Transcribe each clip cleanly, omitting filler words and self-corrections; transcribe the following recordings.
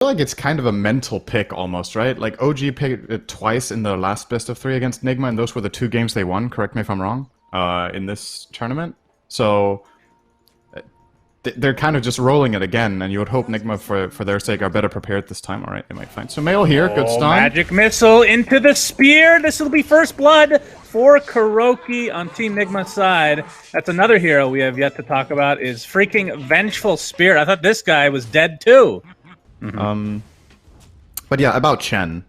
feel like it's kind of a mental pick almost, right? Like OG picked it twice in the last best of 3 against Nigma, and those were the 2 games they won, correct me if I'm wrong, in this tournament. So they're kind of just rolling it again, and you would hope Nigma, for their sake, are better prepared this time. All right, they might find Sumail here. Good stun. Magic missile into the spear. This will be first blood for KuroKy on Team Nigma's side. That's another hero we have yet to talk about, is freaking Vengeful Spirit. I thought this guy was dead too. But yeah, about Chen.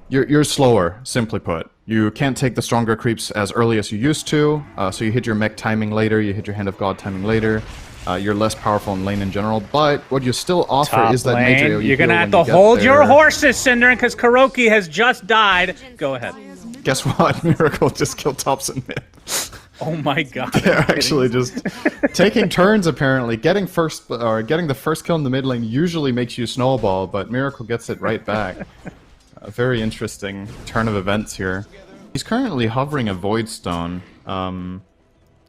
You're slower, simply put. You can't take the stronger creeps as early as you used to, so you hit your mech timing later, you hit your Hand of God timing later. You're less powerful in lane in general, but what you still offer Top is that lane. major AoE. You're gonna have to hold your horses, SyndereN, because KuroKy has just died. Go ahead. Guess what? Miracle just killed Thompson mid. Oh my god. They're actually just taking turns apparently. Getting the first kill in the mid lane usually makes you snowball, but Miracle gets it right back. A very interesting turn of events here. He's currently hovering a Void Stone.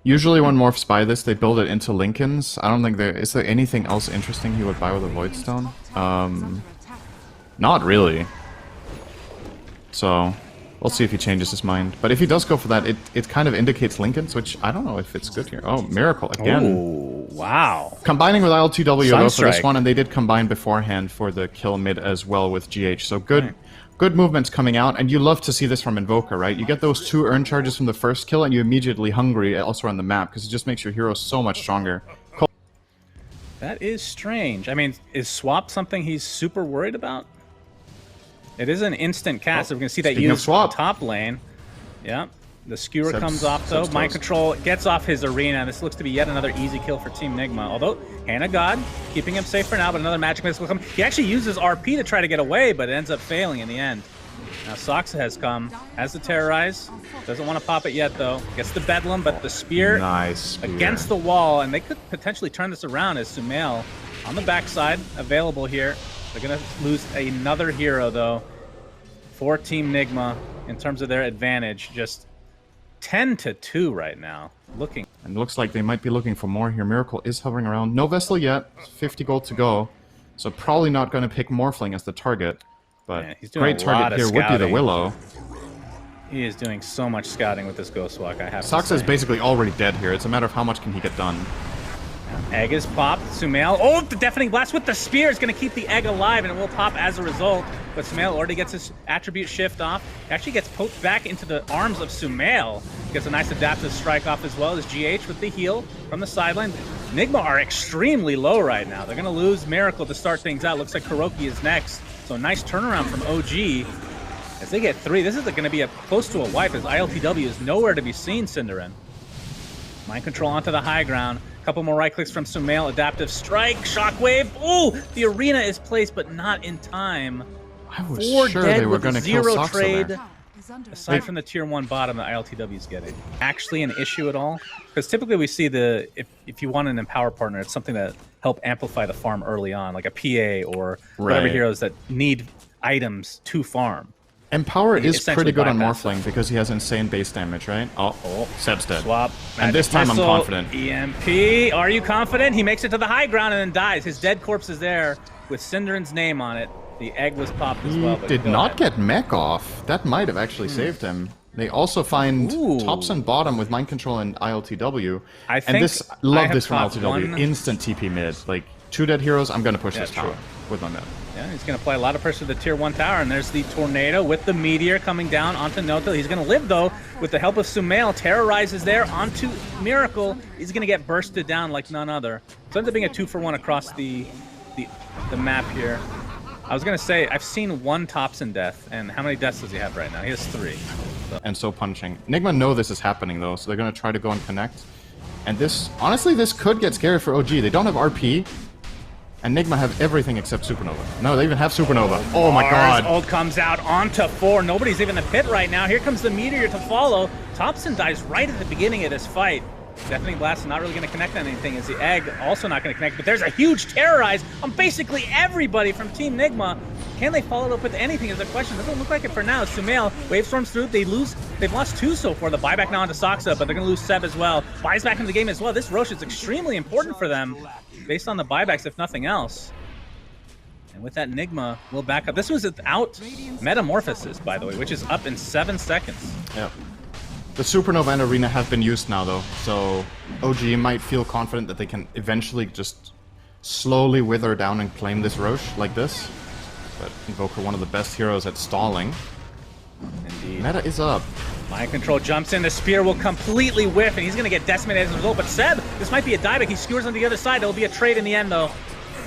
Usually when morphs buy this, they build it into Lincolns. I don't think is there anything else interesting he would buy with a Void Stone? Not really. So we'll see if he changes his mind. But if he does go for that, it kind of indicates Lincolns, which I don't know if it's good here. Oh, Miracle again. Ooh, wow. Combining with ILTW though for this Sunstrike. one, and they did combine beforehand for the kill mid as well with GH. So good. Good movements coming out, and you love to see this from Invoker, right? You get those 2 earn charges from the first kill, and you're immediately hungry elsewhere on the map, because it just makes your hero so much stronger. That is strange. I mean, is swap something he's super worried about? It is an instant cast. So we're going to see that used swap. top lane. Yeah. The skewer comes off, though. Mind Control gets off his arena. This looks to be yet another easy kill for Team Nigma. Although, Hand of God, keeping him safe for now, but another Magic Missile will come. He actually uses RP to try to get away, but it ends up failing in the end. Now, Soxa has come, has the Terrorize. Doesn't want to pop it yet, though. Gets the Bedlam, but the Spear, against the wall, and they could potentially turn this around as Sumail on the backside, available here. They're going to lose another hero, though, for Team Nigma in terms of their advantage. Just 10-2 right now. Looking. And looks like they might be looking for more here. Miracle is hovering around. No Vessel yet. 50 gold to go. So probably not going to pick Morphling as the target. But yeah, he's doing great target here would be the Willow. He is doing so much scouting with this Ghostwalk, I have to Soxa say. is basically already dead here. It's a matter of how much can he get done. Egg is popped. Sumail. Oh, the Deafening Blast with the Spear is going to keep the Egg alive, and it will pop as a result. But Sumail already gets his attribute shift off. Actually gets poked back into the arms of Sumail. Gets a nice adaptive strike off as well as GH with the heal from the sideline. Nigma are extremely low right now. They're going to lose Miracle to start things out. Looks like KuroKy is next. So nice turnaround from OG. As they get 3, this is going to be close to a wipe, as ILTW is nowhere to be seen, SyndereN. Mind Control onto the high ground. Couple more right clicks from Sumail. Adaptive strike. Shockwave. Ooh! The arena is placed, but not in time. I was 4 sure dead they were with going to kill zero Soxa trade. there. Aside from the tier 1 bottom that ILTW is getting. Actually an issue at all? Because typically we see if you want an Empower partner, it's something that help amplify the farm early on, like a PA or whatever heroes that need items to farm. Empower is pretty good on Morphling because he has insane base damage, right? Oh, Seb's dead. Swap. And this time I'm confident. EMP. Are you confident? He makes it to the high ground and then dies. His dead corpse is there with SyndereN's name on it. The egg was popped as well. He did not get mech off. That might have actually saved him. They also find tops and bottom with Mind Control and ILTW. Love this from ILTW. Instant TP mid. Like, 2 dead heroes, I'm going to push this tower with my mid. Yeah, he's going to apply a lot of pressure to the tier 1 tower, and there's the Tornado with the Meteor coming down onto Noto. He's going to live, though, with the help of Sumail. Terrorizes there onto Miracle. He's going to get bursted down like none other. So it ends up being a 2-for-1 across the map here. I was going to say, I've seen 1 Thompson death, and how many deaths does he have right now? He has 3. And so punching. Nigma know this is happening, though, so they're going to try to go and connect. And this, honestly, this could get scary for OG. They don't have RP. And Nigma have everything except Supernova. No, they even have Supernova. Oh my god. Ult comes out onto 4. Nobody's even in the pit right now. Here comes the Meteor to follow. Thompson dies right at the beginning of this fight. Deafening Blast is not really going to connect on anything. Is the Egg also not going to connect? But there's a huge Terrorize on basically everybody from Team Nigma. Can they follow it up with anything is the question. Doesn't look like it for now. Sumail, Wave Storms through. They've lost 2 so far. The buyback now onto Soxa, but they're going to lose Seb as well. Buys back into the game as well. This Roche is extremely important for them based on the buybacks, if nothing else. And And with that, Nigma will back up. This was without Metamorphosis, by the way, which is up in 7 seconds. Yeah. The Supernova and Arena have been used now, though, so OG might feel confident that they can eventually just slowly wither down and claim this Roche like this. But Invoker, one of the best heroes at stalling. Indeed. Meta is up. Mind Control jumps in. The spear will completely whiff, and he's going to get decimated as a result. But Seb, this might be a dieback. He skewers on the other side. It'll be a trade in the end, though.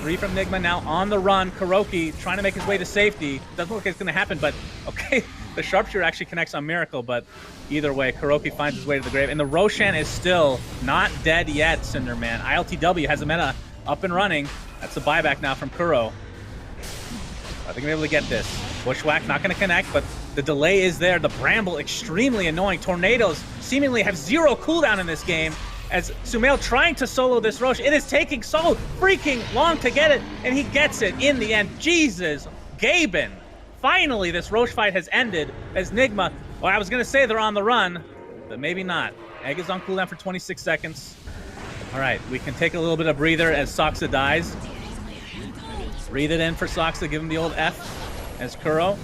3 from Nigma now on the run. Kuroki trying to make his way to safety. Doesn't look like it's going to happen, but okay. The Sharpshooter actually connects on Miracle, but either way, Kuroki finds his way to the grave. And the Roshan is still not dead yet, SyndereN. ILTW has a meta up and running. That's a buyback now from Kuro. Are they going to be able to get this? Bushwhack not going to connect, but the delay is there. The Bramble extremely annoying. Tornadoes seemingly have 0 cooldown in this game. As Sumail trying to solo this Roche, it is taking so freaking long to get it, and he gets it in the end. Jesus, Gaben. Finally, this Roche fight has ended as Nigma, well, I was going to say they're on the run, but maybe not. Egg is on cooldown for 26 seconds. All right, we can take a little bit of breather as Soxa dies. Breathe it in for Soxa, give him the old F as Kuro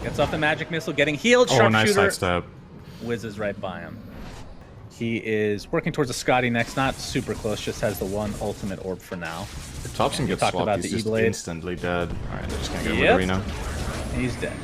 gets off the magic missile, getting healed. Oh, nice Sharpshooter sidestep. whizzes right by him. He is working towards a Scotty next, not super close, just has the one ultimate orb for now. If Thompson gets talked swapped, about he's the just E-Blade. instantly dead. Alright, they're just gonna get Yep. with Arena. He's dead.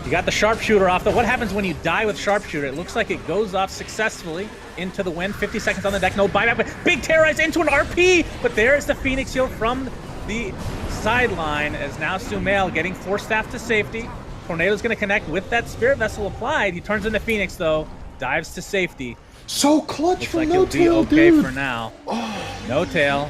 You got the Sharpshooter off, though. What happens when you die with Sharpshooter? It looks like it goes off successfully into the wind. 50 seconds on the deck, no buyback, but big terrorize into an RP! But there's the Phoenix heal from the sideline as now Sumail getting Force Staff to safety. Tornado's gonna connect with that Spirit Vessel applied. He turns into Phoenix, though. Dives to safety. So clutch Looks from like No he'll be Tail, okay dude. for now. No Tail.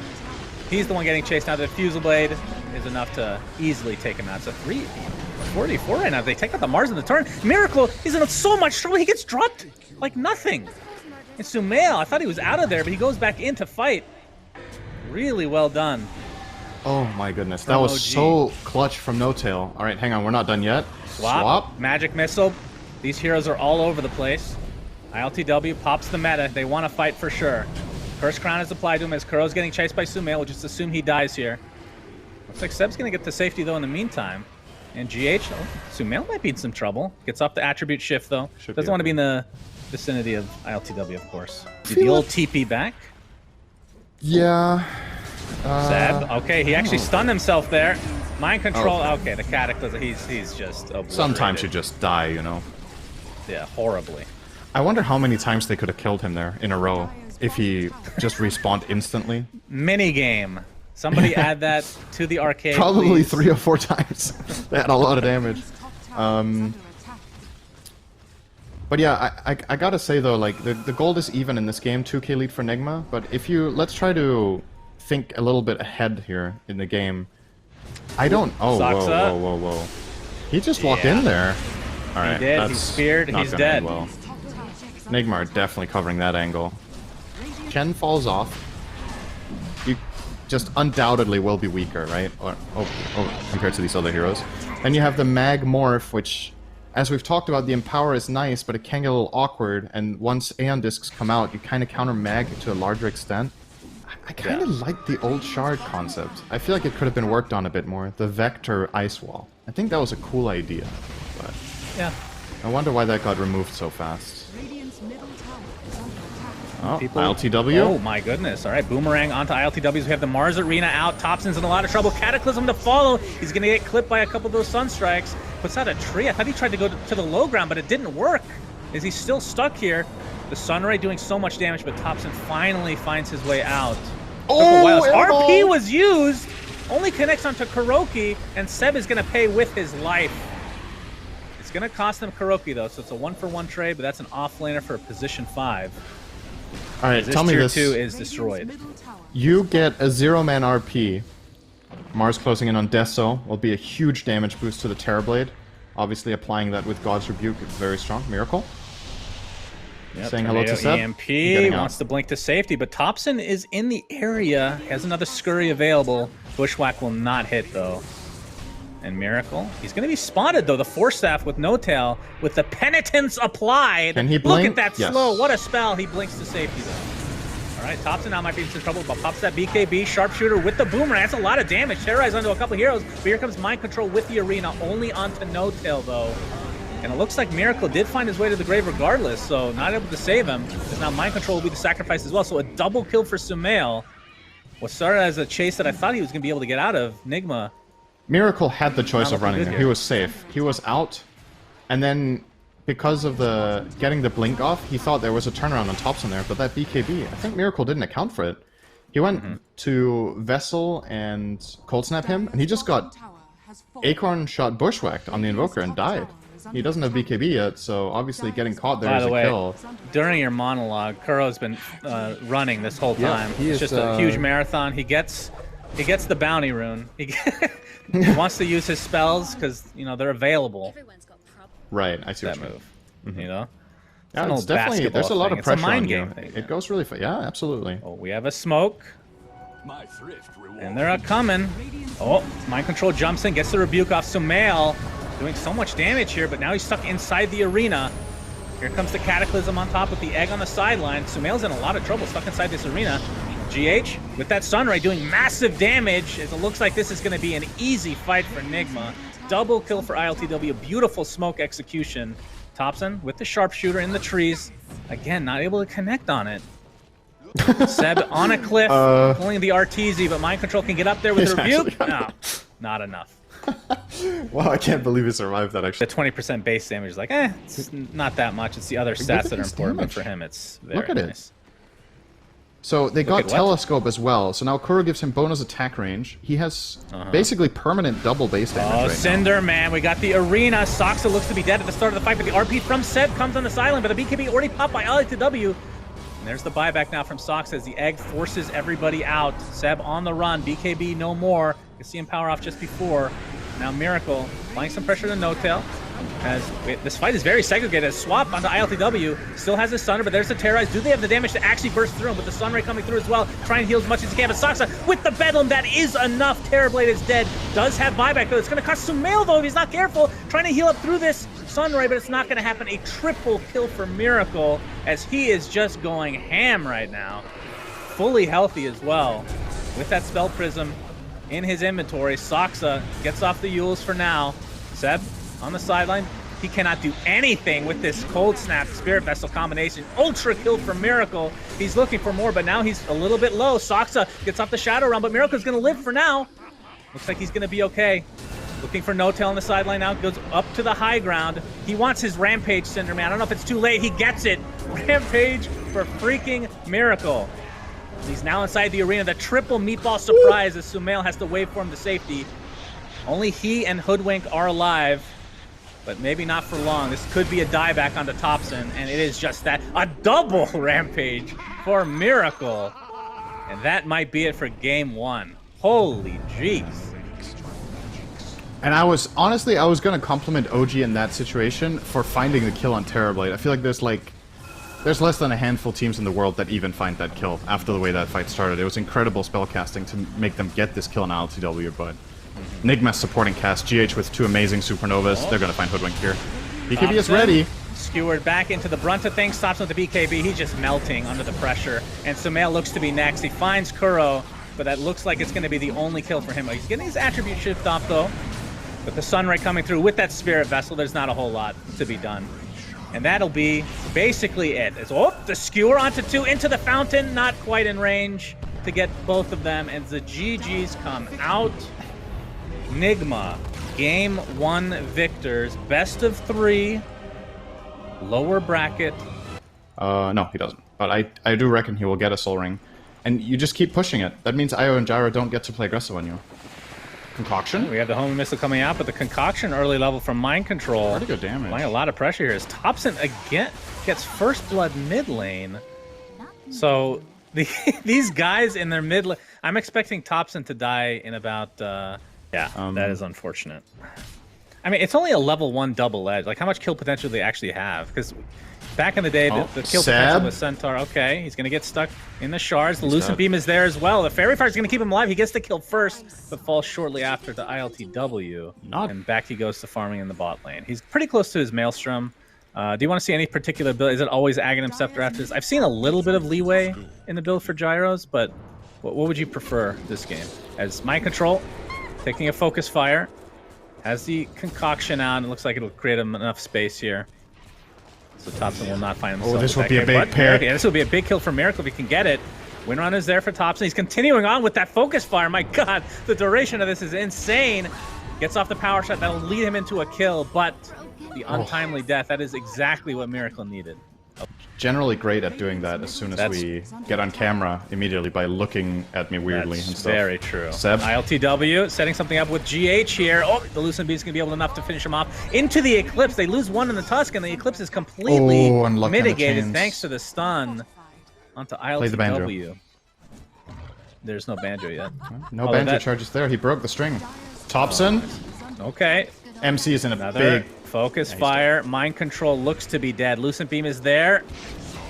He's the one getting chased now. The Fusel Blade is enough to easily take him out. It's a 3-44 right now. They take out the Mars in the turn. Miracle is in so much trouble. He gets dropped like nothing. And Sumail, I thought he was out of there, but he goes back in to fight. Really well done. Oh my goodness, that From was OG. so clutch from No Tail. Alright, hang on, we're not done yet. Swap. Magic Missile. These heroes are all over the place. ILTW pops the meta. They want to fight for sure. Curse Crown is applied to him as Kuro's getting chased by Sumail. We'll just assume he dies here. Looks like Seb's going to get to safety, though, in the meantime. And GH, Sumail might be in some trouble. Gets off the attribute shift, though. Should Doesn't be want to be in the vicinity of ILTW, of course. The old TP back. Yeah. Seb, okay, he actually stunned himself there. Mind control, okay, the Cataclysm, he's just obliterated. Sometimes you just die, you know. Yeah, horribly. I wonder how many times they could have killed him there in a row if he just respawned instantly. Minigame. Somebody add that to the arcade, Probably please. 3 or 4 times. They had a lot of damage. But yeah, I gotta say though, like, the gold is even in this game, 2k lead for Nigma, but if you, let's try to think a little bit ahead here in the game. I don't, oh, Soxa. whoa. He just walked in there. Alright, did, that's he's speared, not he's gonna end dead. well. Nigma are definitely covering that angle. Chen falls off. You just undoubtedly will be weaker, right? Or compared to these other heroes. Then you have the Mag Morph, which, as we've talked about, the Empower is nice, but it can get a little awkward, and once Aeon Discs come out, you kind of counter Mag to a larger extent. I kind of like the old Shard concept. I feel like it could have been worked on a bit more. The Vector Ice Wall. I think that was a cool idea, but Yeah. I wonder why that got removed so fast. Oh, People- ILTW. Oh my goodness. All right, Boomerang onto ILTWs. We have the Mars Arena out. Thompson's in a lot of trouble. Cataclysm to follow. He's going to get clipped by a couple of those Sunstrikes. Puts out a tree. I thought he tried to go to the low ground, but it didn't work. Is he still stuck here? The Sunray doing so much damage, but Thompson finally finds his way out. Oh, Took a while. airball! RP was used. Only connects onto Kuroki, and Seb is going to pay with his life. It's going to cost him Kuroki, though, so it's a 1-for-1 trade, but that's an offlaner for position 5. Alright, This tell me tier this. 2 is destroyed. You get a 0-man RP. Mars closing in on Deso will be a huge damage boost to the Terrorblade. Obviously applying that with God's Rebuke is very strong. Miracle. Yep, Saying hello to Tornado Seb. EMP Getting out. wants to blink to safety, but Thompson is in the area. Has another Scurry available. Bushwhack will not hit, though. And Miracle, he's going to be spotted, though. The Force Staff with No Tail, with the Penitence applied. Can he Look blink? at that Yes. slow. What a spell. He blinks to safety, though. All right, Thompson now might be in some trouble, but pops that BKB sharpshooter with the boomerang. That's a lot of damage. Terrorize onto a couple heroes, but here comes Mind Control with the arena, only onto No Tail though. And it looks like Miracle did find his way to the grave regardless, so not able to save him, because now Mind Control will be the sacrifice as well. So a double kill for Sumail. What started as a chase that I thought he was going to be able to get out of, Nigma. Miracle had the choice of running there. He was safe. He was out, and then because of the getting the blink off, he thought there was a turnaround on Thompson there, but that BKB, I think Miracle didn't account for it. He went to Vessel and Cold Snap him, and he just got Acorn shot bushwhacked on the Invoker and died. He doesn't have BKB yet, so obviously getting caught there is a kill. During your monologue, Kuro's been running this whole time. It's just a huge marathon. He gets the bounty rune. He wants to use his spells because they're available. Right, I see that move. You know. Yeah, it's definitely there's a lot of pressure on you. It goes really fast. Yeah, absolutely. Oh, we have a smoke. And they're coming. Oh, Mind Control jumps in, gets the rebuke off Sumail. Doing so much damage here, but now he's stuck inside the arena. Here comes the Cataclysm on top with the egg on the sideline. Sumail's in a lot of trouble stuck inside this arena. GH with that Sunray doing massive damage, as it looks like this is going to be an easy fight for Nigma. Double kill for ILTW, beautiful smoke execution. Thompson with the sharpshooter in the trees. Again, not able to connect on it. Seb on a cliff, pulling the RTZ, but Mind Control can get up there with the rebuke. No, not enough. Wow, I can't believe he survived that, actually. The 20% base damage is like, it's not that much. It's the other stats that are important, but for him, it's very nice. So they got Telescope as well, so now Kuro gives him bonus attack range. He has basically permanent double base damage SyndereN, we got the arena. Soxa looks to be dead at the start of the fight, but the RP from Seb comes on the sideline, but the BKB already popped by ILTW. And there's the buyback now from Soxa as the egg forces everybody out. Seb on the run, BKB no more. You can see him power off just before. Now Miracle applying some pressure to No Tail. This fight is very segregated. Swap onto ILTW. Still has his Sunder, but there's the Terrorize. Do they have the damage to actually burst through him? With the Sunray coming through as well. Try and heal as much as he can. But Soxa with the Bedlam, that is enough. Terrorblade is dead. Does have buyback though. It's going to cost Sumail though if he's not careful. Trying to heal up through this Sunray, but it's not going to happen. A triple kill for Miracle as he is just going ham right now. Fully healthy as well. With that Spell Prism in his inventory, Soxa gets off the Yules for now. Seb on the sideline. He cannot do anything with this Cold Snap Spirit Vessel combination. Ultra kill for Miracle. He's looking for more, but now he's a little bit low. Soxa gets off the Shadow Realm, but Miracle's going to live for now. Looks like he's going to be okay. Looking for No Tail on the sideline now. Goes up to the high ground. He wants his Rampage, SyndereN. I don't know if it's too late. He gets it. Rampage for freaking Miracle. He's now inside the arena. The triple meatball surprise as Sumail has to wave for him to safety. Only he and Hoodwink are alive, but maybe not for long. This could be a dieback onto Thompson, and it is just that. A double Rampage for Miracle. And that might be it for game one. Holy jeez. And I was going to compliment OG in that situation for finding the kill on Terrorblade. I feel like there's less than a handful of teams in the world that even find that kill after the way that fight started. It was incredible spellcasting to make them get this kill on LTW, but Nigma supporting cast, GH with two amazing Supernovas. They're going to find Hoodwink here. BKB is ready. Skewered back into the brunt of things, stops with the BKB. He's just melting under the pressure. And Sumail looks to be next. He finds Kuro, but that looks like it's going to be the only kill for him. He's getting his attribute shift off, though. With the Sunray coming through with that Spirit Vessel, there's not a whole lot to be done. And that'll be basically it. It's, the skewer onto two, into the fountain, not quite in range to get both of them. And the GGs come out. Nigma, game one victors, best of 3, lower bracket. No, he doesn't. But I do reckon he will get a Soul Ring. And you just keep pushing it. That means Io and Gyro don't get to play aggressive on you. Concoction? We have the Homing Missile coming out, but the Concoction early level from Mind Control. Pretty good damage. Applying a lot of pressure here as Thompson again gets first blood mid lane. So these guys in their mid lane, I'm expecting Thompson to die in about, that is unfortunate. I mean, it's only a level 1 double edge. Like, how much kill potential do they actually have? Because back in the day, the kill potential with Centaur, okay, he's going to get stuck in the shards. The Lucent Beam is there as well. The Fairy Fire is going to keep him alive. He gets the kill first, but falls shortly after the ILTW. And back he goes to farming in the bot lane. He's pretty close to his Maelstrom. Do you want to see any particular build? Is it always Aghanim Scepter after this? I've seen a little bit of leeway in the build for gyros, but what would you prefer this game? As mind control, taking a focus fire, has the concoction out, and it looks like it'll create enough space here. So Topson will not find himself. Oh, this will be a big pick. Yeah, this will be a big kill for Miracle if he can get it. Windrun is there for Topson. He's continuing on with that focus fire. My God, the duration of this is insane. Gets off the power shot. That'll lead him into a kill, but the untimely death, that is exactly what Miracle needed. Generally great at doing that as soon as we get on camera immediately by looking at me weirdly and stuff. Very true. Seb? ILTW setting something up with GH here. Oh, the Lucent Beast is going to be able enough to finish him off. Into the Eclipse. They lose one in the Tusk, and the Eclipse is completely mitigated thanks to the stun onto ILTW. There's no banjo yet. No banjo charges there. He broke the string. Topson. Okay. MC is in a big focus fire. Mind control looks to be dead. Lucent Beam is there.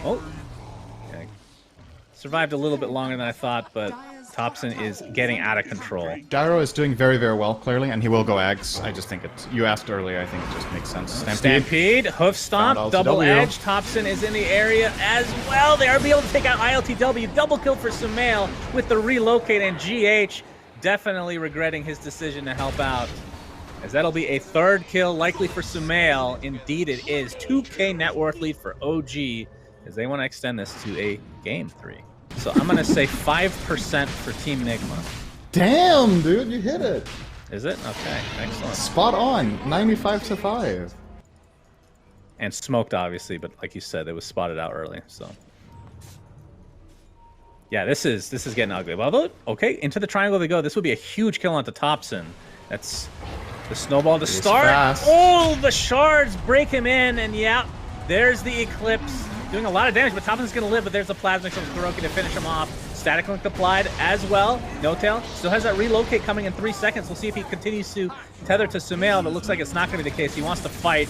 Oh. Okay. Survived a little bit longer than I thought, but Topson is getting out of control. Gyro is doing very, very well, clearly, and he will go Ags. I just think it's... You asked earlier, I think it just makes sense. Stampede, Hoof Stomp, double edge. Topson is in the area as well. They are able to take out ILTW. Double kill for Sumail with the relocate, and GH definitely regretting his decision to help out, as that'll be a third kill likely for Sumail. Indeed it is. 2K net worth lead for OG, as they want to extend this to a game 3. So I'm going to say 5% for Team Nigma. Damn, dude, you hit it. Is it? Okay, excellent. Spot on, 95 to 5. And smoked, obviously, but like you said, it was spotted out early, so. Yeah, this is getting ugly. Although, okay, into the triangle they go. This would be a huge kill onto Topson. That's the snowball to start. Fast. Oh, the shards break him in, and yeah, there's the Eclipse. Doing a lot of damage, but Topson's going to live, but there's the Plasmic from Kuroki to finish him off. Static Link applied as well. No Tail still has that relocate coming in 3 seconds. We'll see if he continues to tether to Sumail, but it looks like it's not going to be the case. He wants to fight,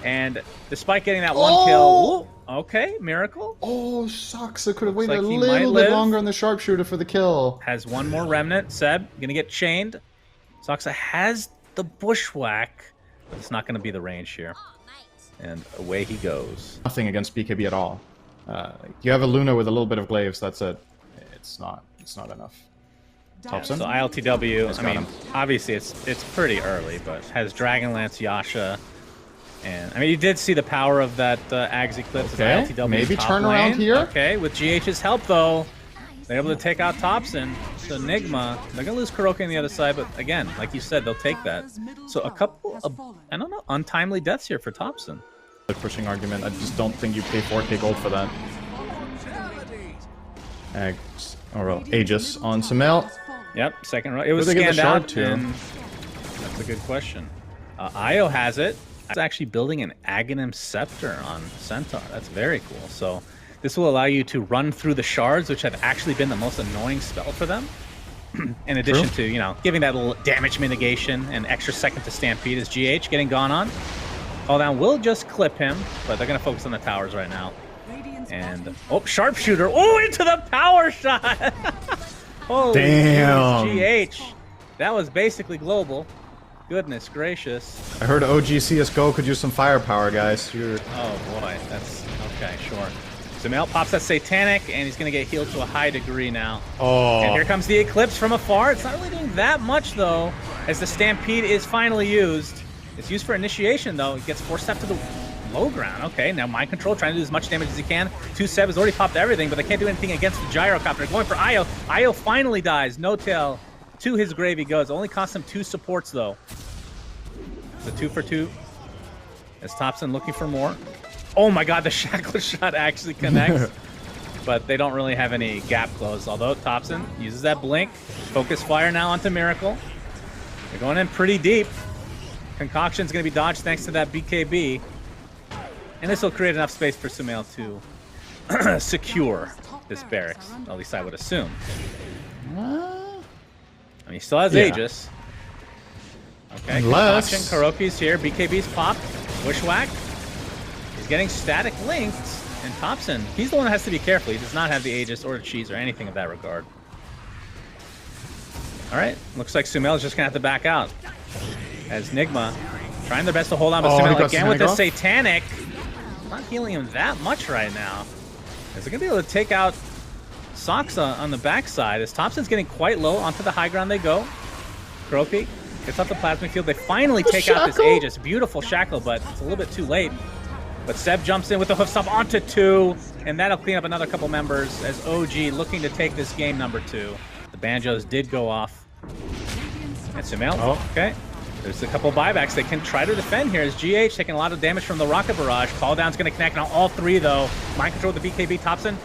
and despite getting that one kill... Ooh, okay, Miracle. Oh, sucks. I could have waited a little bit longer on the sharpshooter for the kill. Has one more remnant. Seb, going to get chained. Soxa has the bushwhack, but it's not going to be the range here. And away he goes. Nothing against BKB at all. You have a Luna with a little bit of glaives, that's it. It's not enough. Topson? So ILTW, I mean, obviously it's pretty early, but has Dragonlance, Yasha, and I mean, you did see the power of that Ags Eclipse. Okay, ILTW maybe turn around here. Okay, with GH's help though, they're able to take out Topson. So Nigma, they're gonna lose Kuroki on the other side, but again, like you said, they'll take that. So a couple of, I don't know, untimely deaths here for Topson. The pushing argument, I just don't think you pay 4K gold for that. Ags, or well, Aegis on Sumail. Yep, second row. It was scanned out, and that's a good question. Io has it. It's actually building an Aghanim Scepter on Centaur. That's very cool. So this will allow you to run through the shards, which have actually been the most annoying spell for them. In addition to, you know, giving that little damage mitigation and extra second to Stampede, is GH getting gone on. Call down will just clip him, but they're going to focus on the towers right now. And, oh, sharpshooter. Oh, into the power shot. Holy damn. GH. That was basically global. Goodness gracious. I heard OG CSGO could use some firepower, guys. Oh boy, that's okay, sure. Sumail pops that Satanic, and he's going to get healed to a high degree now. Oh. And here comes the Eclipse from afar. It's not really doing that much, though, as the Stampede is finally used. It's used for initiation, though. It gets forced up to the low ground. Okay, now Mind Control, trying to do as much damage as he can. 2-7 has already popped everything, but they can't do anything against the Gyrocopter. Going for Io. Io finally dies. No Tail. To his grave he goes. Only cost him 2 supports, though. The 2 for 2. As Topson looking for more. Oh my god, the Shackle shot actually connects. But they don't really have any gap close. Although Topson uses that blink. Focus fire now onto Miracle. They're going in pretty deep. Concoction's going to be dodged thanks to that BKB. And this will create enough space for Sumail to secure this barracks. At least I would assume. I mean, he still has Aegis. Okay, unless Kuroki's here. BKB's popped. Bushwhack. He's getting static linked. And Topson, he's the one that has to be careful. He does not have the Aegis or the cheese or anything of that regard. Alright, looks like Sumail is just going to have to back out. As Nigma trying their best to hold on, but Sumail again with the Satanic. not healing him that much right now. Is it going to be able to take out Soxa on the backside as Thompson's getting quite low? Onto the high ground they go. Kuroki gets off the plasma field. They finally take out this Aegis. Beautiful shackle, but it's a little bit too late. But Seb jumps in with the hoof stomp onto 2, and that'll clean up another couple members as OG looking to take this game number 2. The banjos did go off. And Sumail, okay. There's a couple buybacks. They can try to defend here as GH taking a lot of damage from the rocket barrage. Call down's going to connect on all 3 though. Mind control with the BKB. Thompson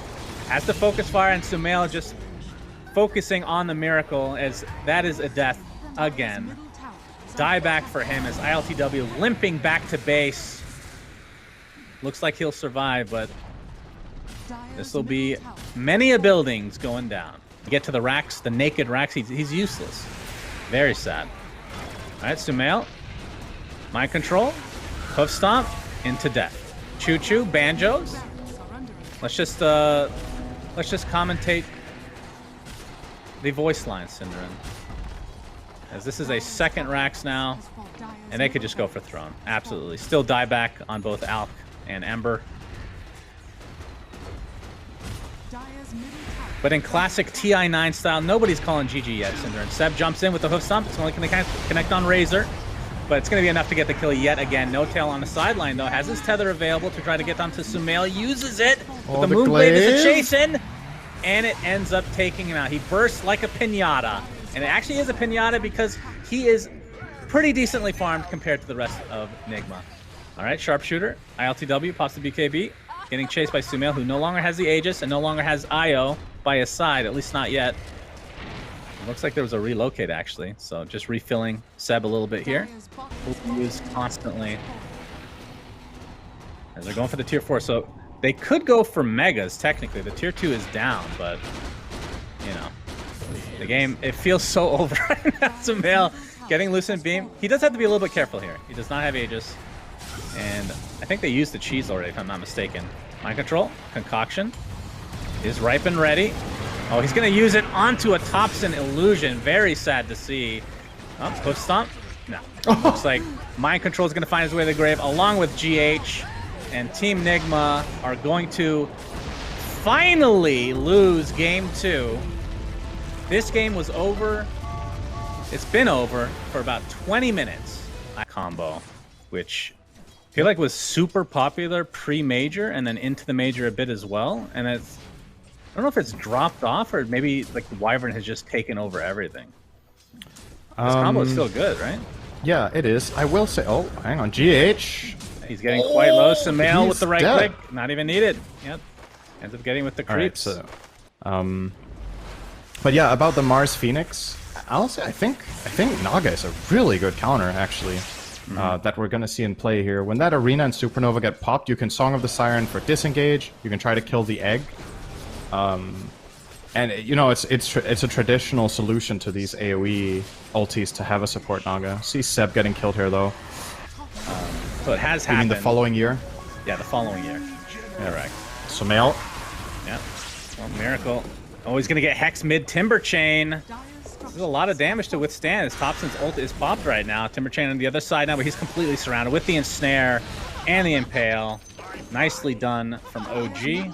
has the focus fire, and Sumail just focusing on the miracle as that is a death again. Die back for him as ILTW limping back to base. Looks like he'll survive, but this will be many a buildings going down. Get to the racks, the naked racks. He's useless. Very sad. All right, Sumail. Mind control. Hoof stomp into death. Choo choo. Banjos. Let's just commentate the voice line, SyndereN. As this is a second racks now, and they could just go for throne. Absolutely. Still die back on both Alk and Ember. But in classic TI9 style, nobody's calling GG yet, SyndereN. Seb jumps in with the hoof stomp. It's only going to connect on Razor, but it's going to be enough to get the kill yet again. No tail on the sideline, though. Has his tether available to try to get onto Sumail. Uses it. But the Moonblade is a chase-in, and it ends up taking him out. He bursts like a pinata, and it actually is a pinata because he is pretty decently farmed compared to the rest of Nigma. All right, sharpshooter. ILTW pops the BKB. Getting chased by Sumail, who no longer has the Aegis and no longer has IO by his side, at least not yet. It looks like there was a relocate, actually. So just refilling Seb a little bit here. Use constantly. As they're going for the tier 4. So they could go for megas, technically. The tier 2 is down, but, you know. The game, it feels so over right now. Sumail getting Lucent Beam. He does have to be a little bit careful here. He does not have Aegis. And I think they used the cheese already, if I'm not mistaken. Mind control, concoction is ripe and ready. Oh, he's going to use it onto a Thompson illusion. Very sad to see. Oh, hoof stomp? No. Looks like mind control is going to find his way to the grave, along with GH. And Team Nigma are going to finally lose game 2. This game was over. It's been over for about 20 minutes. Combo, which I feel like was super popular pre-major and then into the major a bit as well. And it's, I don't know if it's dropped off or maybe like the Wyvern has just taken over everything. This combo is still good, right? Yeah, it is. I will say, oh, hang on, GH. He's getting quite low. Sumail with the right click, not even needed. Yep, ends up getting with the creeps. Right, so, but yeah, about the Mars Phoenix, I'll say I think Naga is a really good counter actually. That we're gonna see in play here. When that Arena and Supernova get popped, you can Song of the Siren for disengage. You can try to kill the egg, and you know it's a traditional solution to these AOE ultis to have a support Naga. See Seb getting killed here though. So it has happened. You mean the following year? Yeah, the following year. Correct. Sumail. Yeah. Well, Miracle. Oh, he's gonna get Hex mid Timber Chain. There's a lot of damage to withstand as Thompson's ult is popped right now. Timber Chain on the other side now, but he's completely surrounded with the Ensnare and the Impale. Nicely done from OG.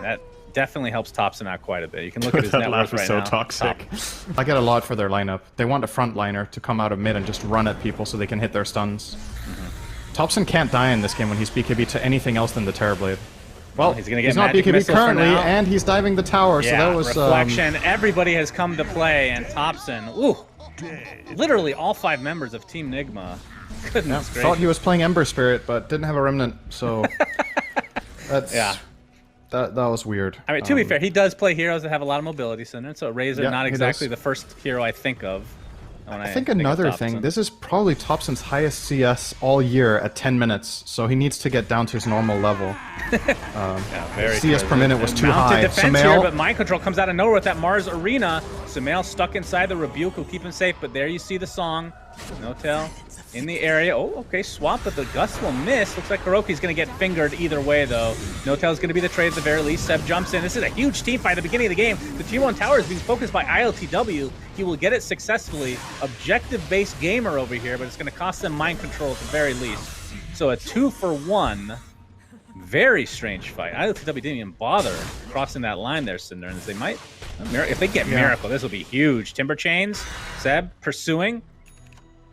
That definitely helps Thompson out quite a bit. You can look at his net worth right now. That laugh is so toxic. I get a lot for their lineup. They want a frontliner to come out of mid and just run at people so they can hit their stuns. Thompson can't die in this game when he's BKB to anything else than the Terrorblade. Well, he's gonna get he's not BKB currently, and he's diving the tower, yeah, so that was... Reflection. Everybody has come to play, and Thompson, ooh, literally all 5 members of Team Nigma. Goodness gracious. Thought he was playing Ember Spirit, but didn't have a Remnant, so... that's... Yeah. That was weird. I mean, to be fair, he does play heroes that have a lot of mobility, SyndereN, so Razor, not exactly the first hero I think of. I think another thing, this is probably Thompson's highest CS all year at 10 minutes, so he needs to get down to his normal level. CS per minute was too high. Defense here, but mind control comes out of nowhere with that Mars Arena. Sumail stuck inside the Rebuke will keep him safe, but there you see the song. No tail in the area. Oh, okay, swap, but the Gust will miss. Looks like Kuroki's going to get fingered either way, though. No tail's going to be the trade at the very least. Seb jumps in. This is a huge team fight at the beginning of the game. The tier 1 tower is being focused by ILTW. He will get it successfully. Objective-based gamer over here, but it's going to cost them mind control at the very least. So a 2-for-1 Very strange fight. ILTW didn't even bother crossing that line there, SyndereN, as they might. If they get Miracle, this will be huge. Timber Chains, Seb pursuing.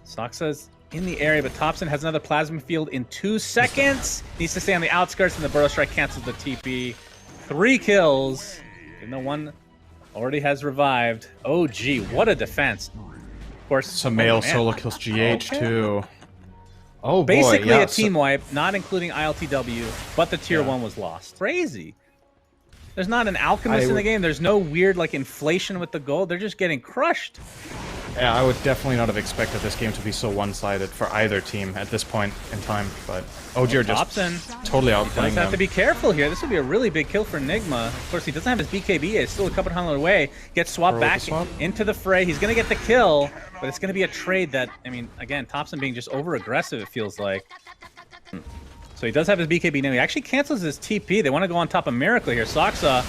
Soxa's in the area, but Thompson has another Plasma Field in 2 seconds. Needs to stay on the outskirts, and the Burrow Strike cancels the TP. 3 kills, even though one already has revived. OG, what a defense. Of course, Sumail solo kills GH too. Oh boy, basically yeah, a team wipe, not including ILTW, but the tier 1 was lost. Crazy. There's not an alchemist in the game. There's no weird like inflation with the gold. They're just getting crushed. Yeah, I would definitely not have expected this game to be so one-sided for either team at this point in time, but OG are just totally outplaying them. Does have to be careful here. This would be a really big kill for Nigma. Of course, he doesn't have his BKB. It's still a couple hundred away. Gets swapped back into the fray. He's going to get the kill, but it's going to be a trade that, I mean, again, Thompson being just over-aggressive, it feels like. So he does have his BKB now. He actually cancels his TP. They want to go on top of Miracle here. Soxa,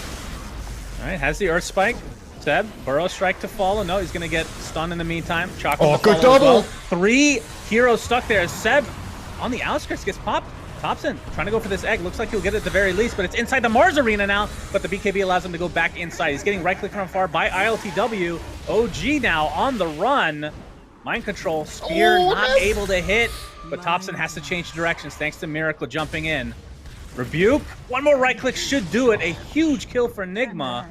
all right, has the Earth Spike. Seb, Burrow Strike to follow. No, he's going to get stunned in the meantime. Chocolate good double! Well. 3 heroes stuck there. Seb on the outskirts gets popped. Thompson trying to go for this egg. Looks like he'll get it at the very least, but it's inside the Mars Arena now. But the BKB allows him to go back inside. He's getting right-click from afar by ILTW. OG now on the run. Mind Control. Spear not able to hit, but Thompson has to change directions thanks to Miracle jumping in. Rebuke. One more right-click should do it. A huge kill for Nigma.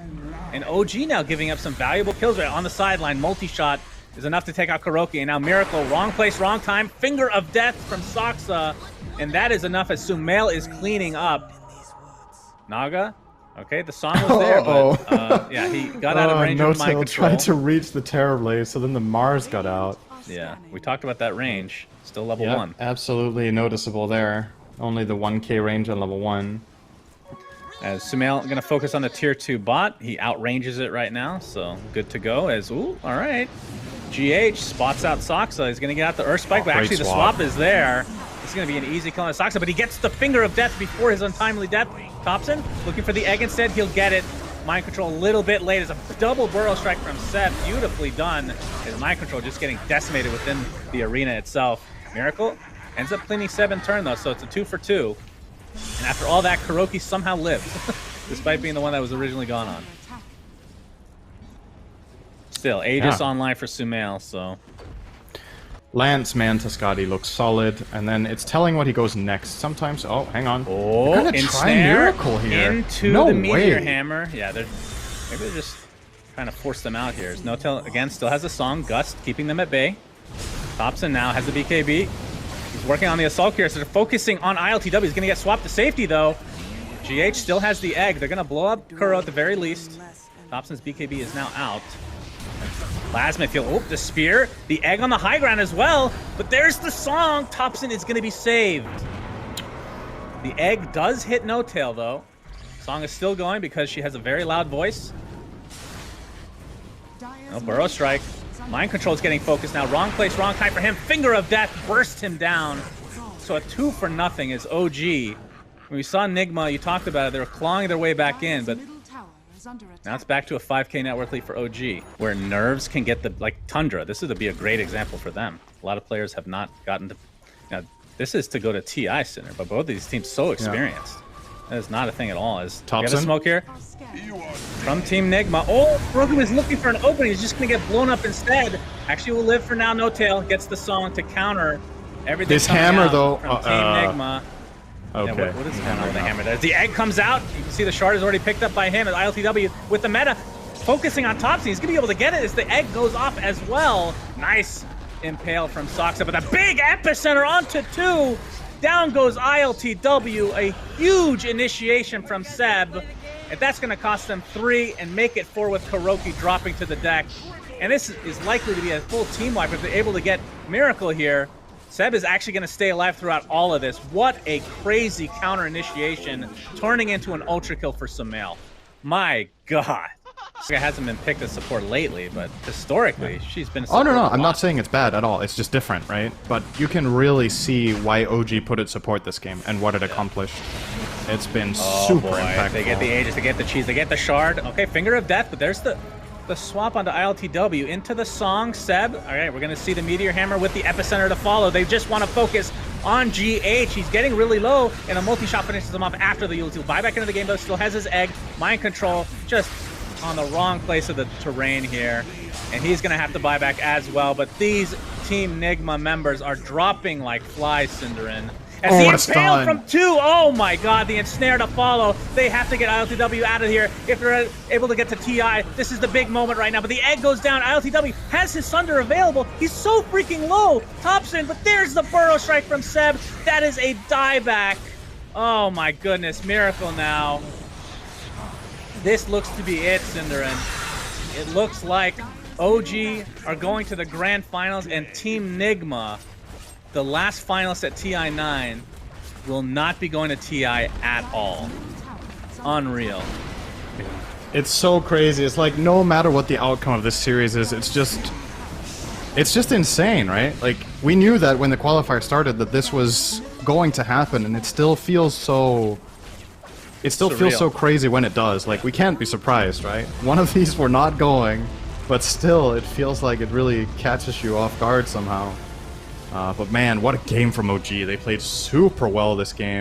And OG now giving up some valuable kills right on the sideline. Multi-shot is enough to take out Kuroki. And now Miracle, wrong place, wrong time. Finger of Death from Soxa. And that is enough as Sumail is cleaning up. Naga, okay, the song was there, but yeah, he got out of range of Mind Control. Tried to reach the Terror Blaze, so then the Mars got out. Yeah, we talked about that range. Still level 1. Absolutely noticeable there. Only the 1k range on level 1. As Sumail going to focus on the tier 2 bot. He outranges it right now, so good to go. As, ooh, all right. GH spots out Soxa. He's going to get out the Earth Spike, but actually the swap is there. It's going to be an easy kill on Soxa, but he gets the Finger of Death before his untimely death. Thompson looking for the egg instead. He'll get it. Mind Control a little bit late as a double Burrow Strike from Seth. Beautifully done. His Mind Control just getting decimated within the arena itself. Miracle ends up cleaning 7 turn though, so it's a 2 for 2. And after all that, Kuroki somehow lived, despite being the one that was originally gone on. Still, Aegis online for Sumail, so... Lance, man, Tascadi looks solid, and then it's telling what he goes next. Sometimes, oh, hang on. Oh, they're gonna try Miracle here. Into the Meteor Hammer. Yeah, maybe they're just trying to force them out here. No-Tail, again, still has a song. Gust keeping them at bay. Thompson now has the BKB. He's working on the Assault here, so they're focusing on ILTW. He's going to get swapped to safety, though. GH still has the egg. They're going to blow up Kuro at the very least. Thompson's BKB is now out. Plasma Field. Oh, the Spear. The egg on the high ground as well. But there's the song. Thompson is going to be saved. The egg does hit No-Tail, though. Song is still going because she has a very loud voice. No, Burrow Strike. Mind Control is getting focused now. Wrong place, wrong time for him. Finger of Death bursts him down. So a 2 for nothing is OG. When we saw Nigma, you talked about it, they were clawing their way back in, but now it's back to a 5k network lead for OG, where Nerves can get the, like Tundra. This would be a great example for them. A lot of players have not gotten to, this is to go to TI Center, but both of these teams so experienced. That is not a thing at all. Is get a smoke here from Team Nigma. Oh, Kuroki was looking for an opening. He's just going to get blown up instead. Actually, will live for now. No-Tail gets the song to counter everything. This hammer, though, from Team Nigma. Okay. Yeah, what is hammer? The hammer. As the egg comes out, you can see the shard is already picked up by him as ILTW with the meta focusing on Thompson. He's going to be able to get it as the egg goes off as well. Nice impale from Soxa, but a big epicenter onto 2. Down goes ILTW, a huge initiation from Seb, and that's going to cost them 3 and make it 4 with Kuroki dropping to the deck. And this is likely to be a full team wipe if they're able to get Miracle here. Seb is actually going to stay alive throughout all of this. What a crazy counter initiation, turning into an ultra kill for Sumail. My God. This guy hasn't been picked as support lately, but historically, she's been a support. Oh, no, I'm not saying it's bad at all. It's just different, right? But you can really see why OG put it support this game and what it accomplished. It's been super impactful. They get the Aegis, they get the cheese, they get the shard. Okay, Finger of Death, but there's the swap onto ILTW into the song. Seb, all right, we're going to see the Meteor Hammer with the epicenter to follow. They just want to focus on GH. He's getting really low, and a multi-shot finishes him off after the ulti. Buyback into the game, though, still has his egg. Mind control, just on the wrong place of the terrain here. And he's going to have to buy back as well. But these Team Nigma members are dropping like flies, SyndereN. As Oh, the what a impale stun. from 2, oh my god, the ensnare to follow. They have to get ILTW out of here if they're able to get to TI. This is the big moment right now, but the egg goes down. ILTW has his Sunder available. He's so freaking low. Thompson, but there's the burrow strike from Seb. That is a dieback. Oh my goodness, Miracle now. This looks to be it, SyndereN. It looks like OG are going to the grand finals, and Team Nigma, the last finalist at TI9, will not be going to TI at all. Unreal. It's so crazy. It's like no matter what the outcome of this series is, it's just insane, right? Like we knew that when the qualifier started that this was going to happen, and it still feels so. It still feels Surreal. so crazy when it does. Like we can't be surprised, right? One of these were not going, but still, it feels like it really catches you off guard somehow. But man, what a game from OG. They played super well this game.